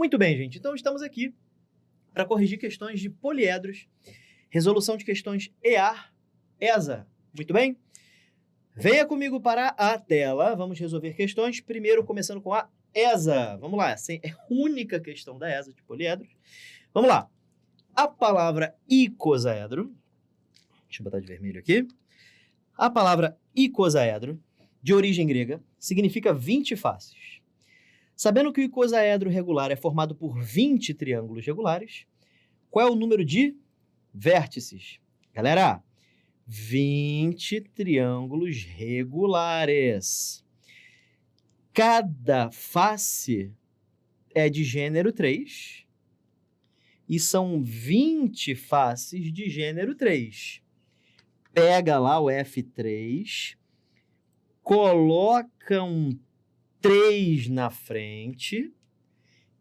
Muito bem, gente. Então, estamos aqui para corrigir questões de poliedros, resolução de questões EAR, ESA. Muito bem? Venha comigo para a tela. Vamos resolver questões. Primeiro, começando com a ESA. Vamos lá. Essa é a única questão da ESA de poliedros. Vamos lá. A palavra icosaedro. Deixa eu botar de vermelho aqui. A palavra icosaedro, de origem grega, significa 20 faces. Sabendo que o icosaedro regular é formado por 20 triângulos regulares, qual é o número de vértices? Galera, 20 triângulos regulares. Cada face é de gênero 3 e são 20 faces de gênero 3. Pega lá o F3, coloca um 3 na frente,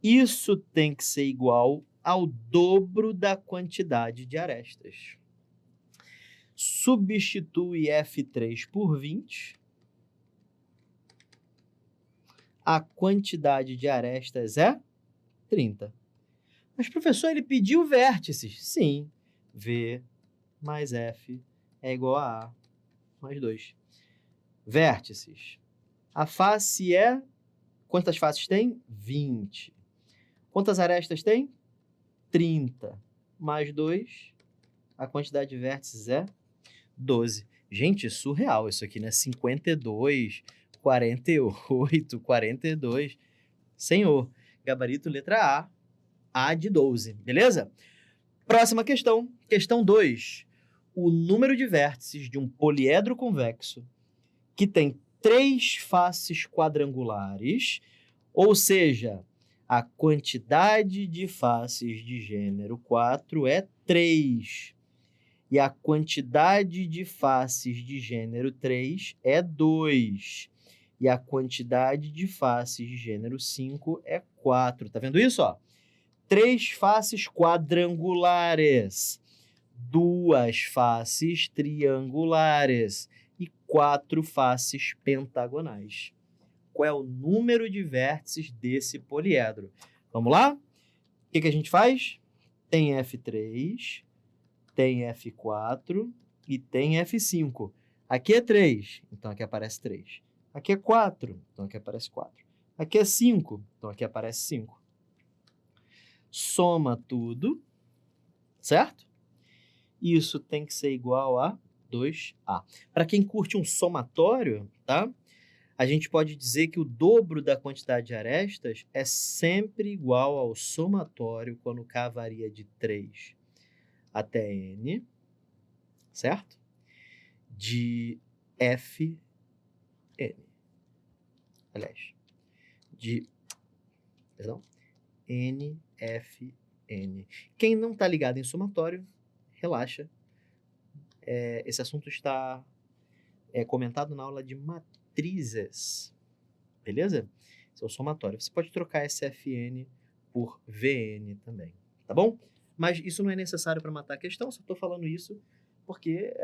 isso tem que ser igual ao dobro da quantidade de arestas. Substitui F3 por 20. A quantidade de arestas é 30. Mas, professor, ele pediu vértices. Sim, V mais F é igual a mais 2. Vértices. A face é... Quantas faces tem? 20. Quantas arestas tem? 30. Mais 2. A quantidade de vértices é 12. Gente, surreal isso aqui, né? 52, 48, 42. Senhor, gabarito letra A de 12. Beleza? Próxima questão. Questão 2. O número de vértices de um poliedro convexo que tem 3 faces quadrangulares, ou seja, a quantidade de faces de gênero 4 é 3, e a quantidade de faces de gênero 3 é 2, e a quantidade de faces de gênero 5 é 4. Tá vendo isso? 3 faces quadrangulares, 2 faces triangulares, 4 faces pentagonais. Qual é o número de vértices desse poliedro? Vamos lá? O que a gente faz? Tem F3, tem F4 e tem F5. Aqui é 3, então aqui aparece 3. Aqui é 4, então aqui aparece 4. Aqui é 5, então aqui aparece 5. Soma tudo, certo? Isso tem que ser igual a 2A. Para quem curte um somatório, tá? A gente pode dizer que o dobro da quantidade de arestas é sempre igual ao somatório quando K varia de 3 até N, certo? De Fn. Aliás, NFN. Quem não está ligado em somatório, relaxa. Esse assunto está comentado na aula de matrizes, beleza? Esse é o somatório. Você pode trocar SFN por VN também, tá bom? Mas isso não é necessário para matar a questão, só estou falando isso porque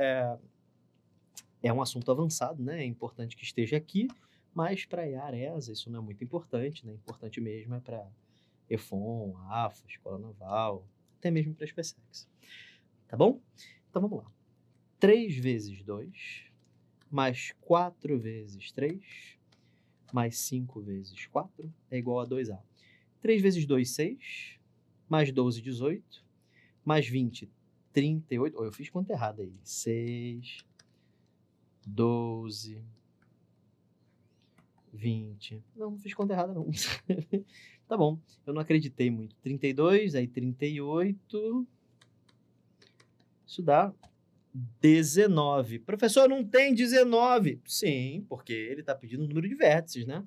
é um assunto avançado, né? É importante que esteja aqui, mas para EAR, ESA, isso não é muito importante, né? Importante mesmo é para EFON, AFA, Escola Naval, até mesmo para a SpaceX, tá bom? Então vamos lá. 3 vezes 2, mais 4 vezes 3, mais 5 vezes 4, é igual a 2A. 3 vezes 2, 6, mais 12, 18, mais 20, 38. Eu fiz conta errada aí. 6, 12, 20. Não fiz conta errada, não. Tá bom, eu não acreditei muito. 32, aí 38. Isso dá 19. Professor, não tem 19. Sim, porque ele está pedindo o número de vértices, né?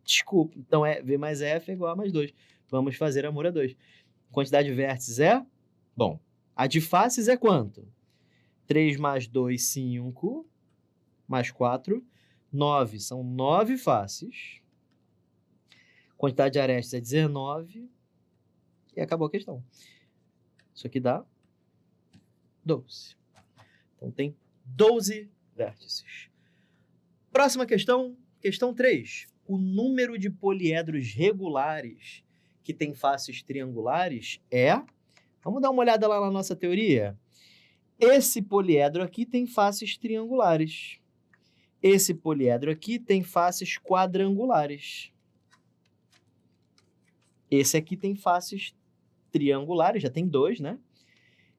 Desculpa. Então, V mais F é igual a mais 2. Vamos fazer amor a 2. Quantidade de vértices é? Bom, a de faces é quanto? 3 mais 2, 5. Mais 4, 9. São 9 faces. Quantidade de arestas é 19. E acabou a questão. Isso aqui dá 12. Então, tem 12 vértices. Próxima questão, questão 3. o número de poliedros regulares que tem faces triangulares é... Vamos dar uma olhada lá na nossa teoria? Esse poliedro aqui tem faces triangulares. Esse poliedro aqui tem faces quadrangulares. Esse aqui tem faces triangulares, já tem 2, né?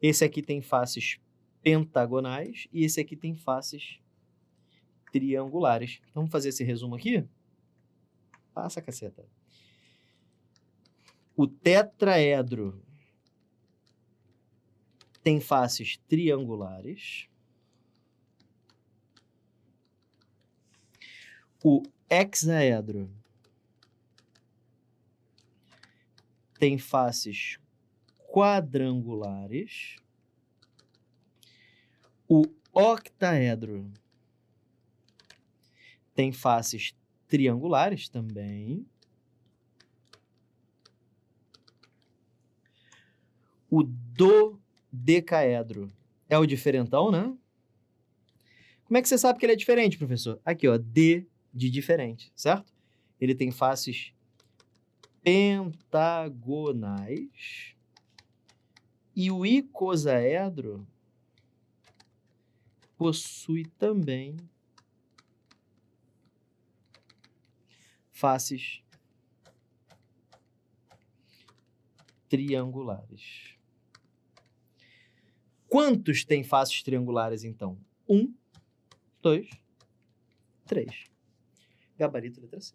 Esse aqui tem faces pentagonais e esse aqui tem faces triangulares. Então, vamos fazer esse resumo aqui? Passa a caceta. O tetraedro tem faces triangulares. O hexaedro tem faces quadrangulares. O octaedro tem faces triangulares também. O dodecaedro é o diferentão, né? Como é que você sabe que ele é diferente, professor? Aqui, ó, D de diferente, certo? Ele tem faces pentagonais. E o icosaedro possui também faces triangulares. Quantos tem faces triangulares, então? 1, 2, 3. Gabarito letra C.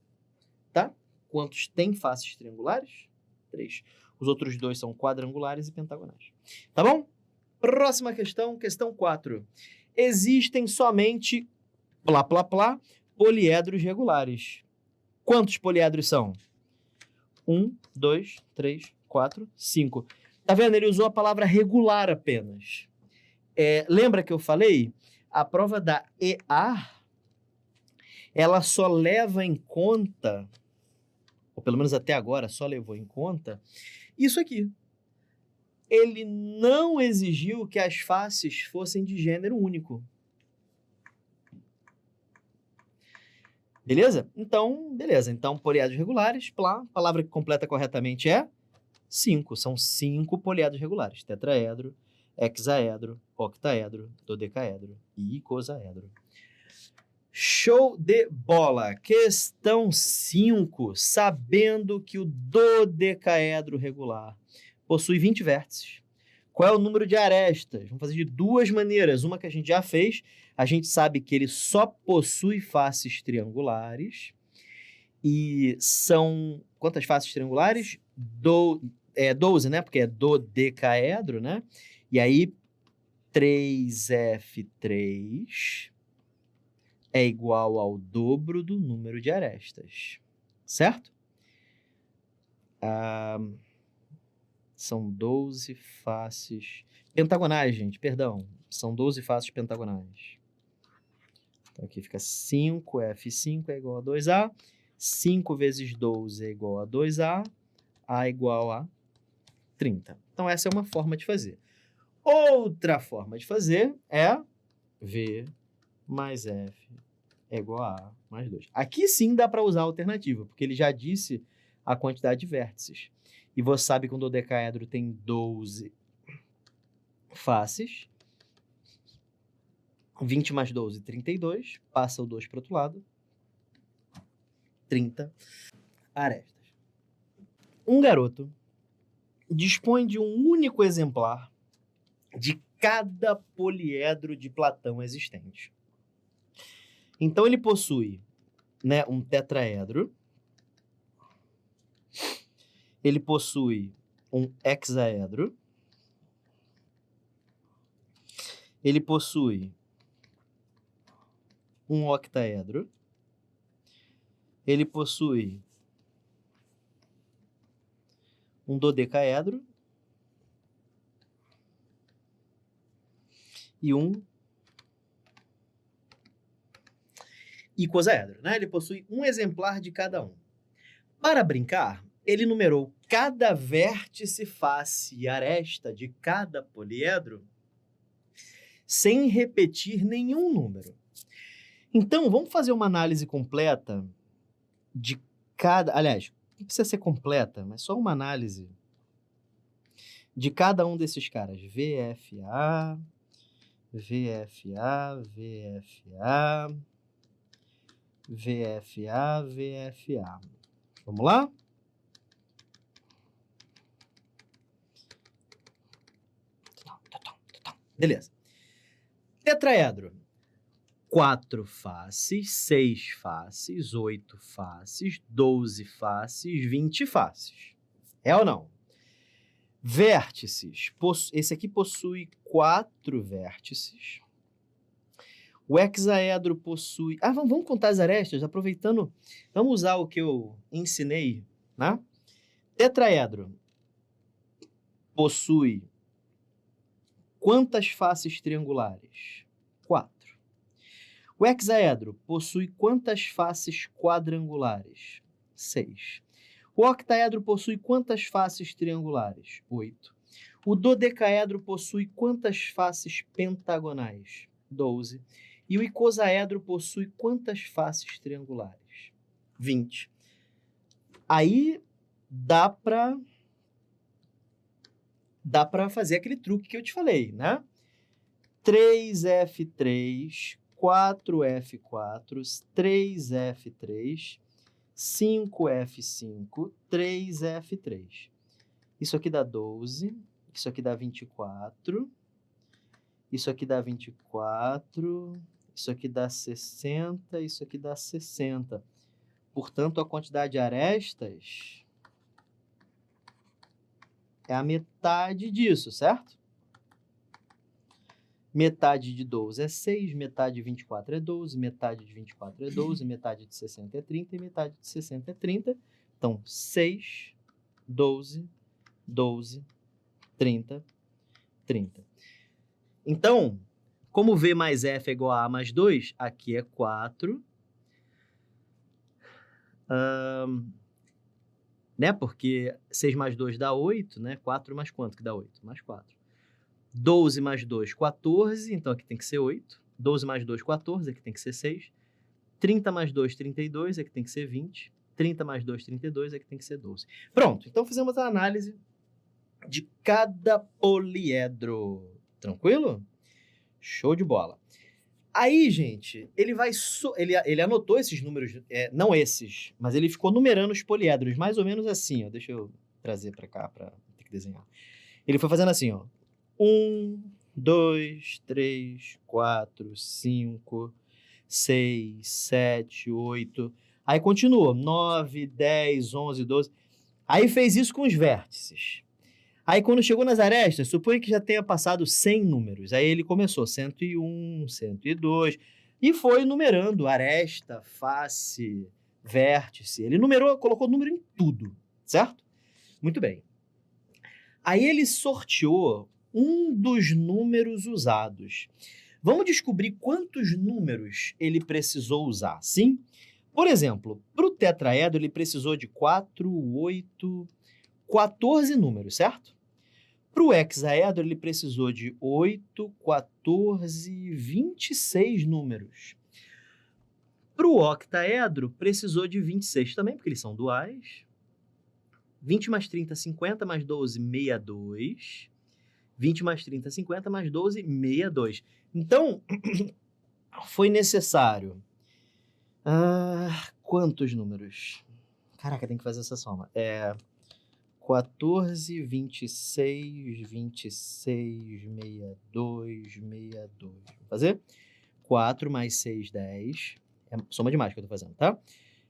Tá? Quantos tem faces triangulares? 3. Os outros 2 são quadrangulares e pentagonais. Tá bom? Próxima questão, questão 4. Existem somente, poliedros regulares. Quantos poliedros são? 1, 2, 3, 4, 5. Tá vendo? Ele usou a palavra regular apenas. Lembra que eu falei? A prova da EA, ela só leva em conta, ou pelo menos até agora só levou em conta, isso aqui. Ele não exigiu que as faces fossem de gênero único. Beleza? Então, beleza. Então, poliedros regulares, a palavra que completa corretamente é 5. São 5 poliedros regulares. Tetraedro, hexaedro, octaedro, dodecaedro e icosaedro. Show de bola! Questão 5. Sabendo que o dodecaedro regular possui 20 vértices, qual é o número de arestas? Vamos fazer de 2 maneiras. Uma que a gente já fez, a gente sabe que ele só possui faces triangulares. E são... Quantas faces triangulares? 12, né? Porque é dodecaedro, né? E aí, 3F3 é igual ao dobro do número de arestas. Certo? São 12 faces pentagonais, gente, perdão. São 12 faces pentagonais. Então, aqui fica 5F5 é igual a 2A. 5 vezes 12 é igual a 2A. A igual a 30. Então, essa é uma forma de fazer. Outra forma de fazer é V mais F é igual a A mais 2. Aqui sim dá para usar a alternativa, porque ele já disse a quantidade de vértices. E você sabe que um dodecaedro tem 12 faces. 20 mais 12, 32. Passa o 2 para o outro lado. 30 arestas. Um garoto dispõe de um único exemplar de cada poliedro de Platão existente. Então, ele possui, né, um tetraedro. Ele possui um hexaedro. Ele possui um octaedro. Ele possui um dodecaedro e um icosaedro, né? Ele possui um exemplar de cada um. Para brincar, ele numerou cada vértice, face e aresta de cada poliedro sem repetir nenhum número. Então, vamos fazer uma análise completa de cada... Aliás, não precisa ser completa, mas só uma análise de cada um desses caras. VFA, VFA, VFA, VFA, VFA. Vamos lá? Beleza. Tetraedro. 4 faces, 6 faces, 8 faces, 12 faces, 20 faces. É ou não? Vértices. Esse aqui possui 4 vértices. O hexaedro possui... vamos contar as arestas, aproveitando. Vamos usar o que eu ensinei, né? Tetraedro possui quantas faces triangulares? 4. O hexaedro possui quantas faces quadrangulares? 6. O octaedro possui quantas faces triangulares? 8. O dodecaedro possui quantas faces pentagonais? 12. E o icosaedro possui quantas faces triangulares? 20. Aí dá para fazer aquele truque que eu te falei, né? 3F3, 4F4, 3F3, 5F5, 3F3. Isso aqui dá 12, isso aqui dá 24, isso aqui dá 24, isso aqui dá 60, isso aqui dá 60. Portanto, a quantidade de arestas é a metade disso, certo? Metade de 12 é 6, metade de 24 é 12, metade de 24 é 12, metade de 60 é 30 e metade de 60 é 30. Então, 6, 12, 12, 30, 30. Então, como V mais F é igual a A mais 2, aqui é 4. Né? Porque 6 mais 2 dá 8, né? 4 mais quanto que dá 8? Mais 4. 12 mais 2, 14, então aqui tem que ser 8. 12 mais 2, 14, aqui tem que ser 6. 30 mais 2, 32, aqui tem que ser 20. 30 mais 2, 32, aqui tem que ser 12. Pronto, então fizemos a análise de cada poliedro. Tranquilo? Show de bola. Aí, gente, ele vai... Ele anotou esses números, não esses, mas ele ficou numerando os poliedros, mais ou menos assim, ó. Deixa eu trazer para cá para ter que desenhar. Ele foi fazendo assim, ó. 1, 2, 3, 4, 5, 6, 7, 8. Aí continua. 9, 10, 11, 12. Aí fez isso com os vértices. Aí quando chegou nas arestas, suponha que já tenha passado 100 números. Aí ele começou 101, 102 e foi numerando aresta, face, vértice. Ele numerou, colocou número em tudo, certo? Muito bem. Aí ele sorteou um dos números usados. Vamos descobrir quantos números ele precisou usar, sim? Por exemplo, para o tetraedro ele precisou de 4, 8, 14 números, certo? Para o hexaedro ele precisou de 8, 14, 26 números. Para o octaedro precisou de 26 também, porque eles são duais. 20 mais 30, 50, mais 12, 62. 20 mais 30, 50, mais 12, 62. Então, foi necessário... quantos números? Caraca, tem que fazer essa soma. 14, 26, 26, 62, 62. Vou fazer? 4 mais 6, 10. É soma de mais que eu tô fazendo, tá?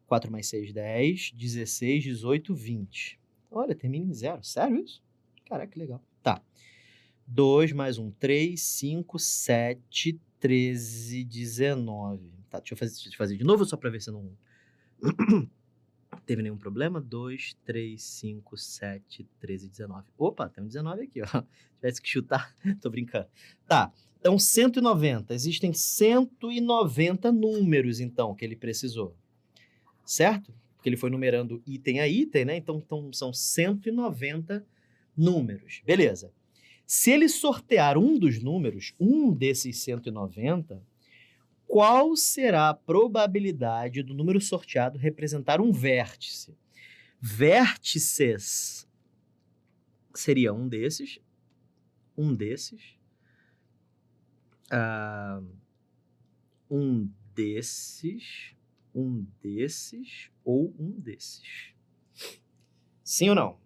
4 mais 6, 10. 16, 18, 20. Olha, termina em 0. Sério isso? Caraca, que legal. Tá. 2 mais 1, 3, 5, 7, 13, 19. Tá, deixa eu fazer de novo só pra ver se não teve nenhum problema. 2, 3, 5, 7, 13, 19. Opa, tem um 19 aqui, ó. Tivesse que chutar, tô brincando. Tá, então 190. Existem 190 números, então, que ele precisou. Certo? Porque ele foi numerando item a item, né? Então são 190 números. Beleza. Se ele sortear um dos números, um desses 190, Qual será a probabilidade do número sorteado representar um vértice? Vértices seria um desses, um desses ou um desses. Sim ou não?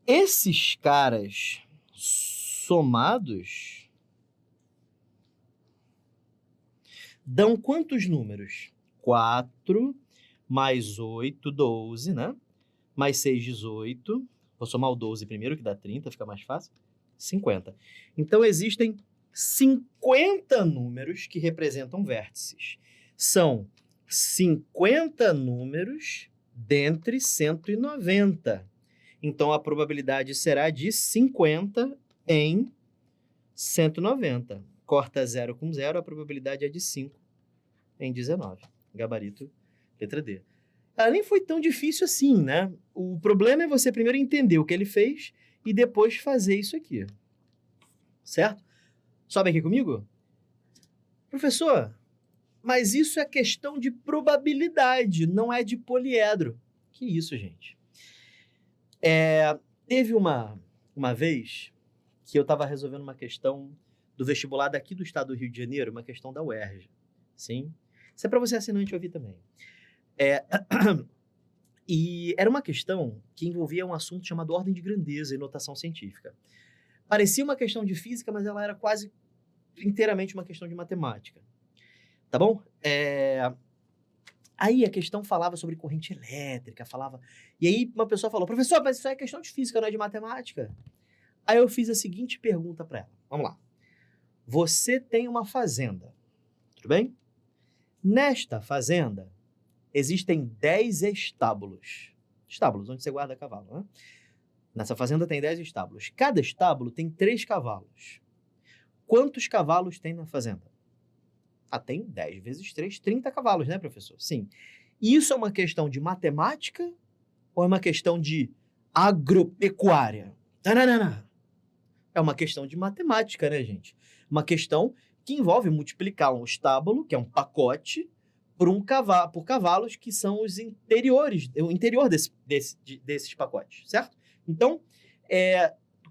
Esses caras somados dão quantos números? 4 mais 8, 12, né? Mais 6, 18. Vou somar o 12 primeiro, que dá 30, fica mais fácil. 50. Então, existem 50 números que representam vértices. São 50 números dentre 190. Então, a probabilidade será de 50 em 190. Corta 0 com 0, a probabilidade é de 5 em 19. Gabarito, letra D. Ela nem foi tão difícil assim, né? O problema é você primeiro entender o que ele fez e depois fazer isso aqui. Certo? Sobe aqui comigo? Professor, mas isso é questão de probabilidade, não é de poliedro. Que isso, gente? Teve uma vez que eu estava resolvendo uma questão do vestibular daqui do estado do Rio de Janeiro, uma questão da UERJ. Sim? Isso é para você assinante ouvir também. E era uma questão que envolvia um assunto chamado ordem de grandeza e notação científica. Parecia uma questão de física, mas ela era quase inteiramente uma questão de matemática. Tá bom? Aí a questão falava sobre corrente elétrica, E aí uma pessoa falou, professor, mas isso é questão de física, não é de matemática? Aí eu fiz a seguinte pergunta para ela. Vamos lá. Você tem uma fazenda, tudo bem? Nesta fazenda, existem 10 estábulos. Estábulos, onde você guarda cavalo, né? Nessa fazenda tem 10 estábulos. Cada estábulo tem 3 cavalos. Quantos cavalos tem na fazenda? Tem 10 vezes 3, 30 cavalos, né, professor? Sim. Isso é uma questão de matemática ou é uma questão de agropecuária? Não. É uma questão de matemática, né, gente? Uma questão que envolve multiplicar um estábulo, que é um pacote, por cavalos que são os interiores, o interior desses pacotes, certo? Então,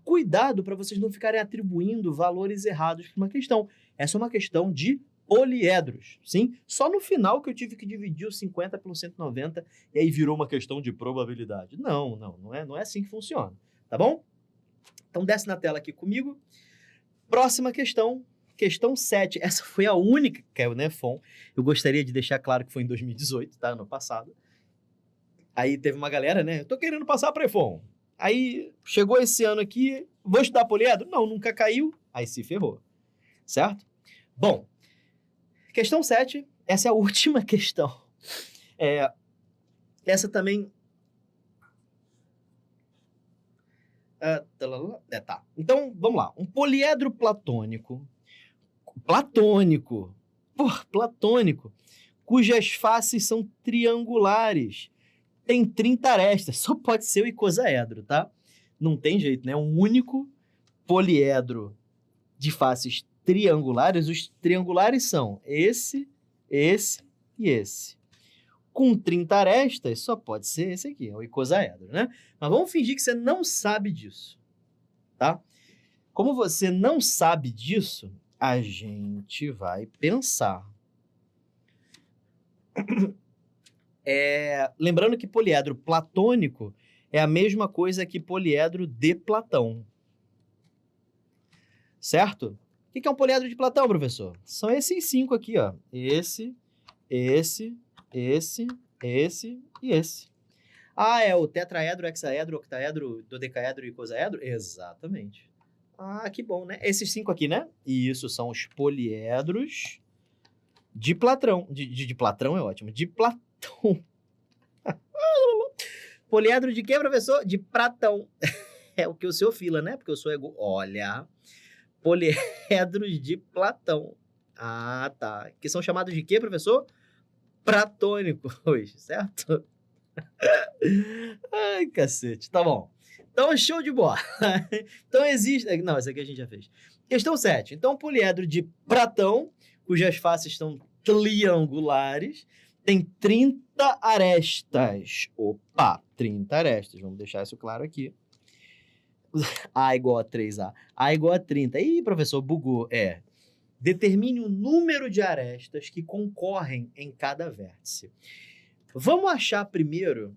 cuidado para vocês não ficarem atribuindo valores errados para uma questão. Essa é uma questão de poliedros, sim? Só no final que eu tive que dividir os 50 pelo 190 e aí virou uma questão de probabilidade. Não é assim que funciona, tá bom? Então, desce na tela aqui comigo. Próxima questão. Questão 7, essa foi a única que caiu no EFON. Eu gostaria de deixar claro que foi em 2018, tá? Ano passado. Aí teve uma galera, né? Eu tô querendo passar para EFON. Aí chegou esse ano aqui, vou estudar poliedro? Não, nunca caiu. Aí se ferrou. Certo? Bom, questão 7, essa é a última questão. Essa também... tá. Então, vamos lá. Um poliedro platônico, cujas faces são triangulares, tem 30 arestas, só pode ser o icosaedro, tá? Não tem jeito, né? Um único poliedro de faces triangulares, os triangulares são esse e esse. Com 30 arestas, só pode ser esse aqui, é o icosaedro, né? Mas vamos fingir que você não sabe disso, tá? Como você não sabe disso, a gente vai pensar. Lembrando que poliedro platônico é a mesma coisa que poliedro de Platão. Certo? O que é um poliedro de Platão, professor? São esses 5 aqui, ó. Esse e esse. É o tetraedro, hexaedro, octaedro, dodecaedro e icosaedro? Exatamente. Que bom, né? Esses 5 aqui, né? E isso são os poliedros de Platão. De Platão é ótimo. De Platão. Poliedro de quê, professor? De Platão. É o que o senhor fila, né? Porque eu sou ego. Olha. Poliedros de Platão. Tá. Que são chamados de quê, professor? Platônicos, certo? Ai, cacete. Tá bom. Então, show de bola. Então, existe... Não, essa aqui a gente já fez. Questão 7. Então, poliedro de Platão, cujas faces estão triangulares, tem 30 arestas. Opa, 30 arestas. Vamos deixar isso claro aqui. A igual a 3A. A igual a 30. Ih, professor, bugou. Determine o número de arestas que concorrem em cada vértice. Vamos achar primeiro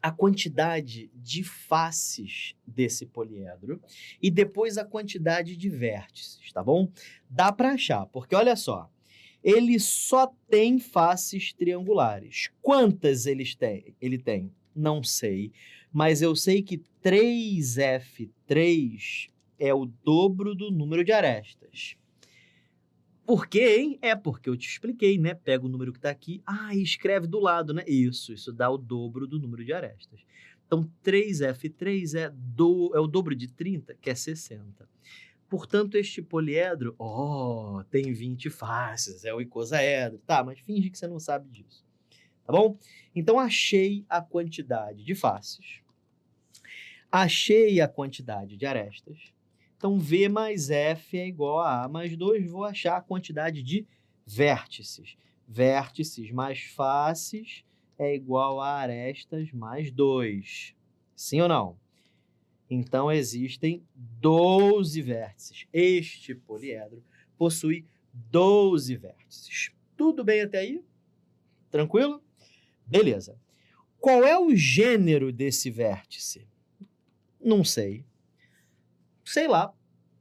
a quantidade de faces desse poliedro e depois a quantidade de vértices, tá bom? Dá para achar, porque olha só, ele só tem faces triangulares. Quantas ele tem? Não sei, mas eu sei que 3F3 é o dobro do número de arestas. Por quê, hein? É porque eu te expliquei, né? Pega o número que está aqui, e escreve do lado, né? Isso dá o dobro do número de arestas. Então, 3F3 é o dobro de 30, que é 60. Portanto, este poliedro, tem 20 faces, é o icosaedro. Tá, mas finge que você não sabe disso. Tá bom? Então, achei a quantidade de faces. Achei a quantidade de arestas. Então, V mais F é igual a A mais 2. Vou achar a quantidade de vértices. Vértices mais faces é igual a arestas mais 2. Sim ou não? Então, existem 12 vértices. Este poliedro possui 12 vértices. Tudo bem até aí? Tranquilo? Beleza. Qual é o gênero desse vértice? Não sei. Sei lá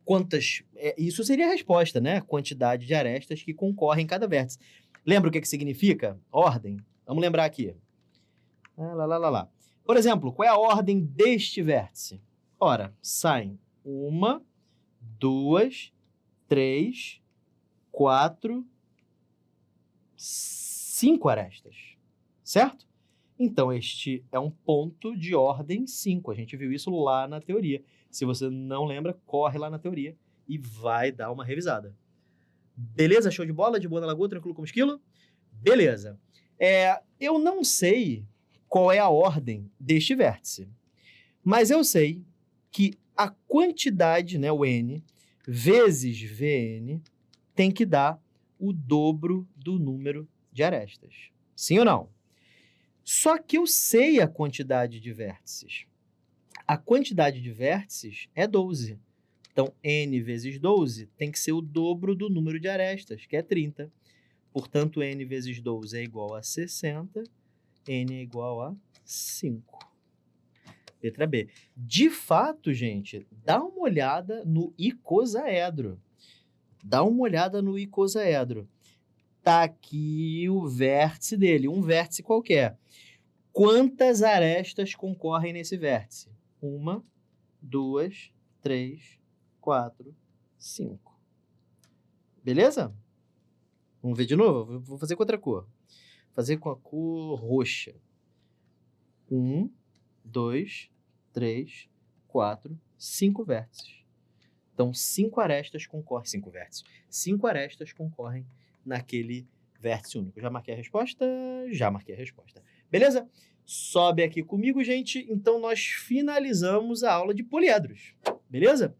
quantas... Isso seria a resposta, né? Quantidade de arestas que concorrem em cada vértice. Lembra o que significa? Ordem. Vamos lembrar aqui. Por exemplo, qual é a ordem deste vértice? Ora, saem 1, 2, 3, 4, 5 arestas. Certo? Então, este é um ponto de ordem 5. A gente viu isso lá na teoria. Se você não lembra, corre lá na teoria e vai dar uma revisada. Beleza? Show de bola? De boa na lagoa, tranquilo como esquilo? Beleza. Eu não sei qual é a ordem deste vértice, mas eu sei que a quantidade, né, o N, vezes Vn, tem que dar o dobro do número de arestas. Sim ou não? Só que eu sei a quantidade de vértices. A quantidade de vértices é 12. Então, N vezes 12 tem que ser o dobro do número de arestas, que é 30. Portanto, N vezes 12 é igual a 60. N é igual a 5. Letra B. De fato, gente, dá uma olhada no icosaedro. Tá aqui o vértice dele, um vértice qualquer. Quantas arestas concorrem nesse vértice? 1, 2, 3, 4, 5. Beleza? Vamos ver de novo? Vou fazer com outra cor. Vou fazer com a cor roxa. 1, 2, 3, 4, 5 vértices. Então, 5 arestas concorrem... 5 vértices. 5 arestas concorrem naquele vértice único. Já marquei a resposta? Já marquei a resposta. Beleza? Sobe aqui comigo, gente. Então, nós finalizamos a aula de poliedros. Beleza?